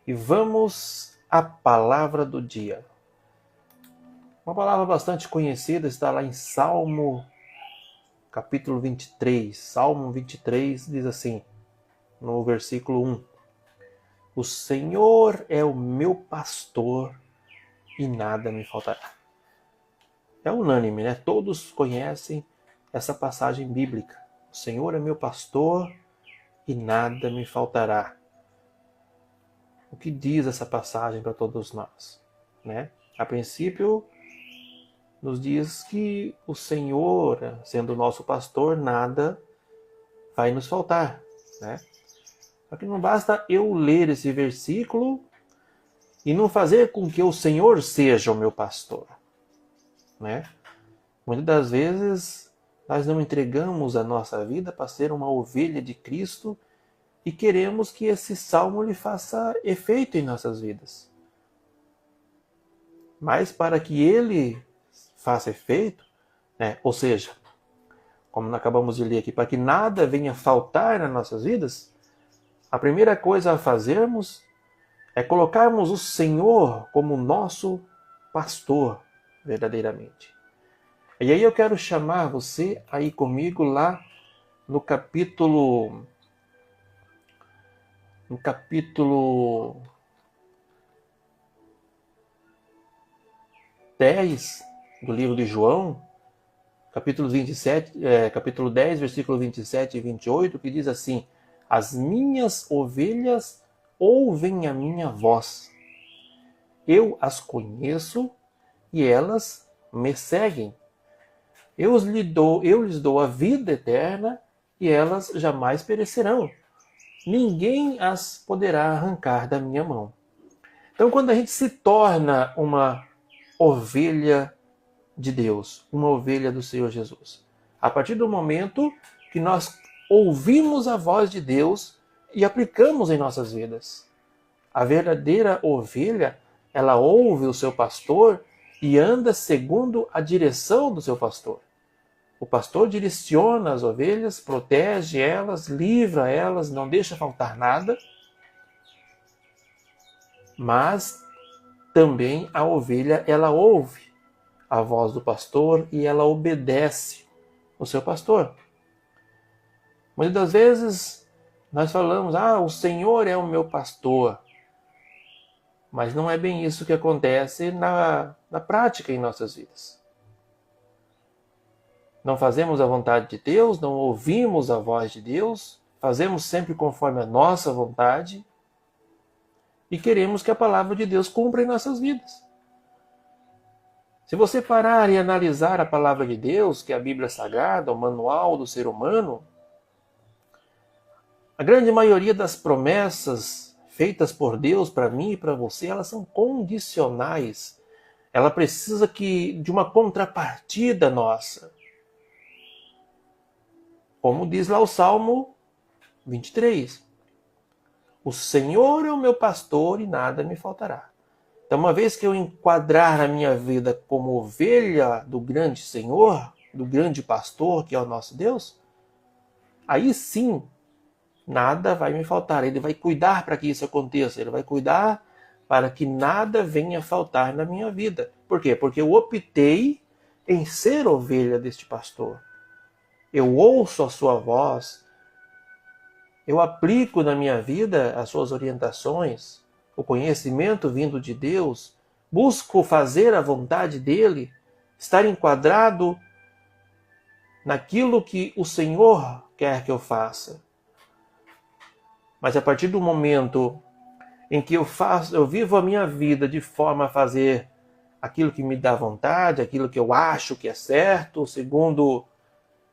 E vamos à palavra do dia. Uma palavra bastante conhecida está lá em Salmo, capítulo 23. Salmo 23 diz assim, no versículo 1. O Senhor é o meu pastor e nada me faltará. É unânime, né? Todos conhecem essa passagem bíblica. O Senhor é meu pastor e nada me faltará. O que diz essa passagem para todos nós, né? A princípio, nos diz que o Senhor, sendo o nosso pastor, nada vai nos faltar, né? Só que não basta eu ler esse versículo e não fazer com que o Senhor seja o meu pastor, né? Muitas das vezes nós não entregamos a nossa vida para ser uma ovelha de Cristo e queremos que esse salmo lhe faça efeito em nossas vidas. Mas para que ele faça efeito, né? Ou seja, como nós acabamos de ler aqui, para que nada venha faltar nas nossas vidas, a primeira coisa a fazermos é colocarmos o Senhor como nosso pastor, verdadeiramente. E aí eu quero chamar você a ir comigo lá no capítulo 10 do livro de João, capítulo 10, versículo 27 e 28, que diz assim: As minhas ovelhas ouvem a minha voz. Eu as conheço e elas me seguem. Eu lhes dou a vida eterna e elas jamais perecerão. Ninguém as poderá arrancar da minha mão. Então, quando a gente se torna uma ovelha de Deus, uma ovelha do Senhor Jesus, a partir do momento que nós ouvimos a voz de Deus e aplicamos em nossas vidas. A verdadeira ovelha, ela ouve o seu pastor e anda segundo a direção do seu pastor. O pastor direciona as ovelhas, protege elas, livra elas, não deixa faltar nada. Mas também a ovelha, ela ouve a voz do pastor e ela obedece o seu pastor. Muitas das vezes nós falamos, o Senhor é o meu pastor. Mas não é bem isso que acontece na prática em nossas vidas. Não fazemos a vontade de Deus, não ouvimos a voz de Deus, fazemos sempre conforme a nossa vontade e queremos que a palavra de Deus cumpra em nossas vidas. Se você parar e analisar a palavra de Deus, que é a Bíblia Sagrada, o manual do ser humano, a grande maioria das promessas feitas por Deus para mim e para você, elas são condicionais. Ela precisa de uma contrapartida nossa. Como diz lá o Salmo 23. O Senhor é o meu pastor e nada me faltará. Então, uma vez que eu enquadrar a minha vida como ovelha do grande Senhor, do grande pastor, que é o nosso Deus, aí sim, nada vai me faltar. Ele vai cuidar para que isso aconteça. Ele vai cuidar para que nada venha faltar na minha vida. Por quê? Porque eu optei em ser ovelha deste pastor. Eu ouço a sua voz, eu aplico na minha vida as suas orientações, o conhecimento vindo de Deus, busco fazer a vontade dele, estar enquadrado naquilo que o Senhor quer que eu faça. Mas a partir do momento em que eu vivo a minha vida de forma a fazer aquilo que me dá vontade, aquilo que eu acho que é certo, segundo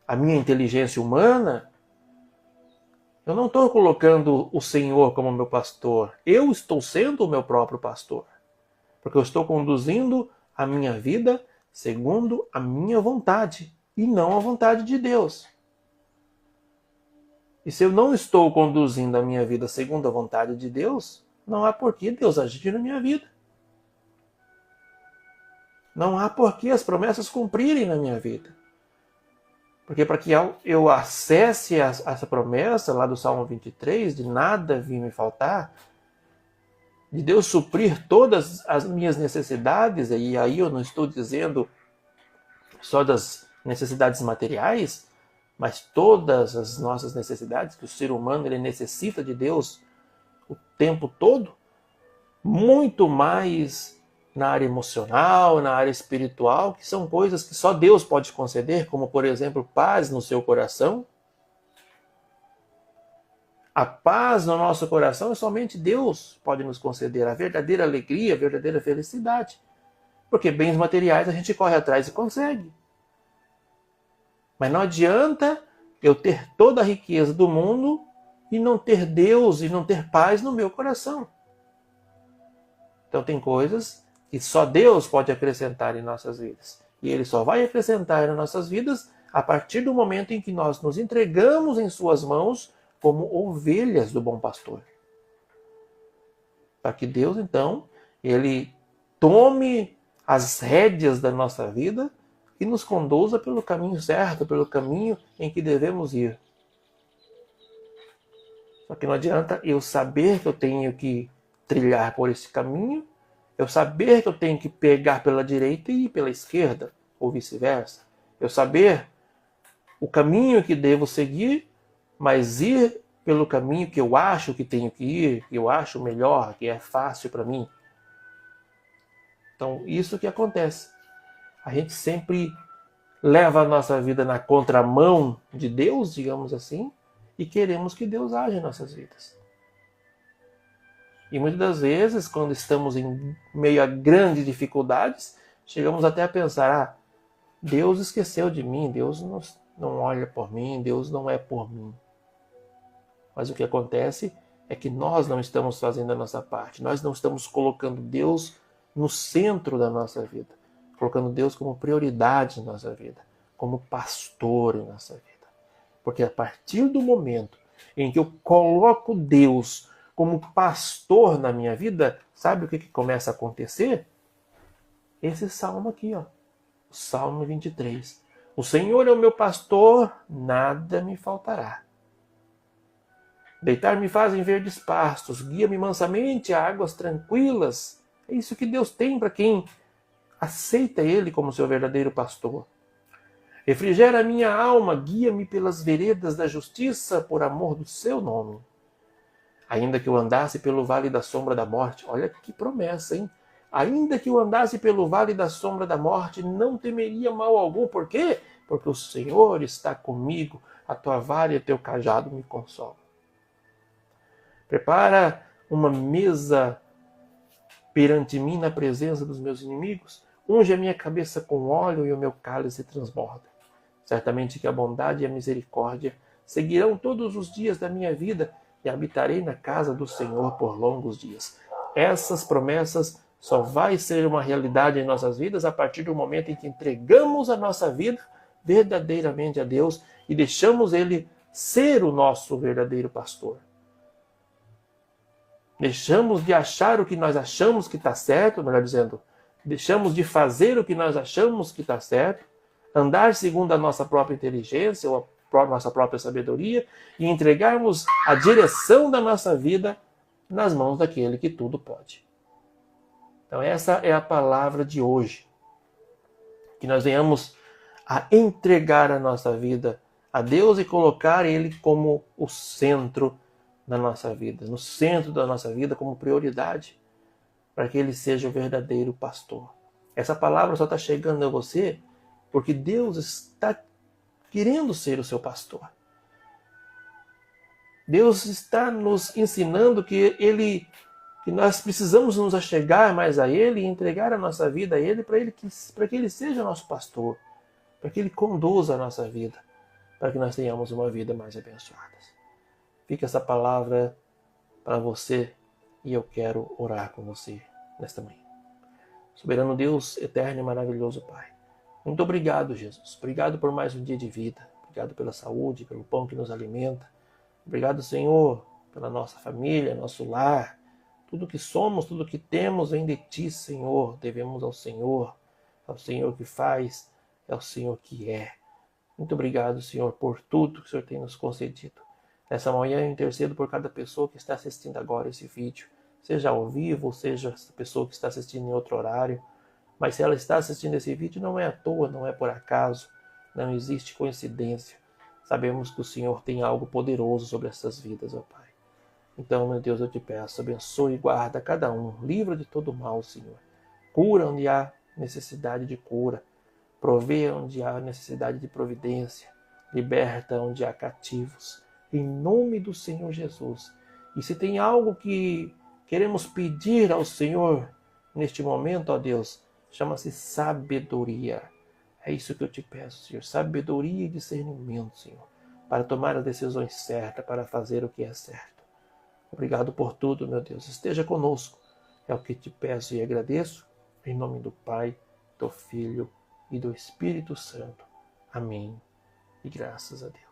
a minha inteligência humana, eu não estou colocando o Senhor como meu pastor. Eu estou sendo o meu próprio pastor. Porque eu estou conduzindo a minha vida segundo a minha vontade e não a vontade de Deus. E se eu não estou conduzindo a minha vida segundo a vontade de Deus, não há por que Deus agir na minha vida. Não há por que as promessas cumprirem na minha vida. Porque para que eu acesse essa promessa lá do Salmo 23, de nada vir me faltar, de Deus suprir todas as minhas necessidades, e aí eu não estou dizendo só das necessidades materiais, mas todas as nossas necessidades, que o ser humano ele necessita de Deus o tempo todo, muito mais na área emocional, na área espiritual, que são coisas que só Deus pode conceder, como, por exemplo, paz no seu coração. A paz no nosso coração somente Deus pode nos conceder, a verdadeira alegria, a verdadeira felicidade. Porque bens materiais a gente corre atrás e consegue. Mas não adianta eu ter toda a riqueza do mundo e não ter Deus e não ter paz no meu coração. Então tem coisas que só Deus pode acrescentar em nossas vidas. E Ele só vai acrescentar em nossas vidas a partir do momento em que nós nos entregamos em suas mãos como ovelhas do bom pastor. Para que Deus, então, Ele tome as rédeas da nossa vida e nos conduza pelo caminho certo, pelo caminho em que devemos ir. Só que não adianta eu saber que eu tenho que trilhar por esse caminho, eu saber que eu tenho que pegar pela direita e ir pela esquerda, ou vice-versa. Eu saber o caminho que devo seguir, mas ir pelo caminho que eu acho que tenho que ir, que eu acho melhor, que é fácil para mim. Então, isso que acontece. A gente sempre leva a nossa vida na contramão de Deus, digamos assim, e queremos que Deus age em nossas vidas. E muitas das vezes, quando estamos em meio a grandes dificuldades, chegamos até a pensar, Deus esqueceu de mim, Deus não olha por mim, Deus não é por mim. Mas o que acontece é que nós não estamos fazendo a nossa parte, nós não estamos colocando Deus no centro da nossa vida, colocando Deus como prioridade em nossa vida, como pastor em nossa vida. Porque a partir do momento em que eu coloco Deus como pastor na minha vida, sabe o que começa a acontecer? Esse salmo aqui, ó, o Salmo 23. O Senhor é o meu pastor, nada me faltará. Deitar-me faz em verdes pastos, guia-me mansamente a águas tranquilas. É isso que Deus tem para quem aceita Ele como seu verdadeiro pastor. Refrigera a minha alma, guia-me pelas veredas da justiça, por amor do seu nome. Ainda que eu andasse pelo vale da sombra da morte, olha que promessa, hein? Ainda que eu andasse pelo vale da sombra da morte, não temeria mal algum. Por quê? Porque o Senhor está comigo, a tua vara e o teu cajado me consolam. Prepara uma mesa perante mim na presença dos meus inimigos. Unge a minha cabeça com óleo e o meu cálice transborda. Certamente que a bondade e a misericórdia seguirão todos os dias da minha vida e habitarei na casa do Senhor por longos dias. Essas promessas só vai ser uma realidade em nossas vidas a partir do momento em que entregamos a nossa vida verdadeiramente a Deus e deixamos Ele ser o nosso verdadeiro pastor. Deixamos de achar o que nós achamos que está certo, melhor dizendo, deixamos de fazer o que nós achamos que está certo, andar segundo a nossa própria inteligência ou a nossa própria sabedoria e entregarmos a direção da nossa vida nas mãos daquele que tudo pode. Então essa é a palavra de hoje. Que nós venhamos a entregar a nossa vida a Deus e colocar Ele como o centro da nossa vida, no centro da nossa vida como prioridade, para que Ele seja o verdadeiro pastor. Essa palavra só está chegando a você porque Deus está querendo ser o seu pastor. Deus está nos ensinando que nós precisamos nos achegar mais a Ele e entregar a nossa vida a Ele para que Ele seja nosso pastor, para que Ele conduza a nossa vida, para que nós tenhamos uma vida mais abençoada. Fica essa palavra para você e eu quero orar com você nesta manhã. Soberano Deus, eterno e maravilhoso Pai, muito obrigado, Jesus. Obrigado por mais um dia de vida. Obrigado pela saúde, pelo pão que nos alimenta. Obrigado, Senhor, pela nossa família, nosso lar. Tudo que somos, tudo que temos vem de Ti, Senhor. Devemos ao Senhor. É o Senhor que faz, é o Senhor que é. Muito obrigado, Senhor, por tudo que o Senhor tem nos concedido. Nessa manhã eu intercedo por cada pessoa que está assistindo agora esse vídeo. seja ao vivo, ou seja essa pessoa que está assistindo em outro horário. Mas se ela está assistindo esse vídeo, não é à toa, não é por acaso, não existe coincidência. Sabemos que o Senhor tem algo poderoso sobre essas vidas, ó Pai. Então, meu Deus, eu te peço, abençoe e guarda cada um, livra de todo mal, Senhor. Cura onde há necessidade de cura, provê onde há necessidade de providência, liberta onde há cativos, em nome do Senhor Jesus. E se tem algo que queremos pedir ao Senhor neste momento, ó Deus, chama-se sabedoria. É isso que eu te peço, Senhor, sabedoria e discernimento, Senhor, para tomar as decisões certas, para fazer o que é certo. Obrigado por tudo, meu Deus. Esteja conosco. É o que te peço e agradeço. Em nome do Pai, do Filho e do Espírito Santo. Amém. E graças a Deus.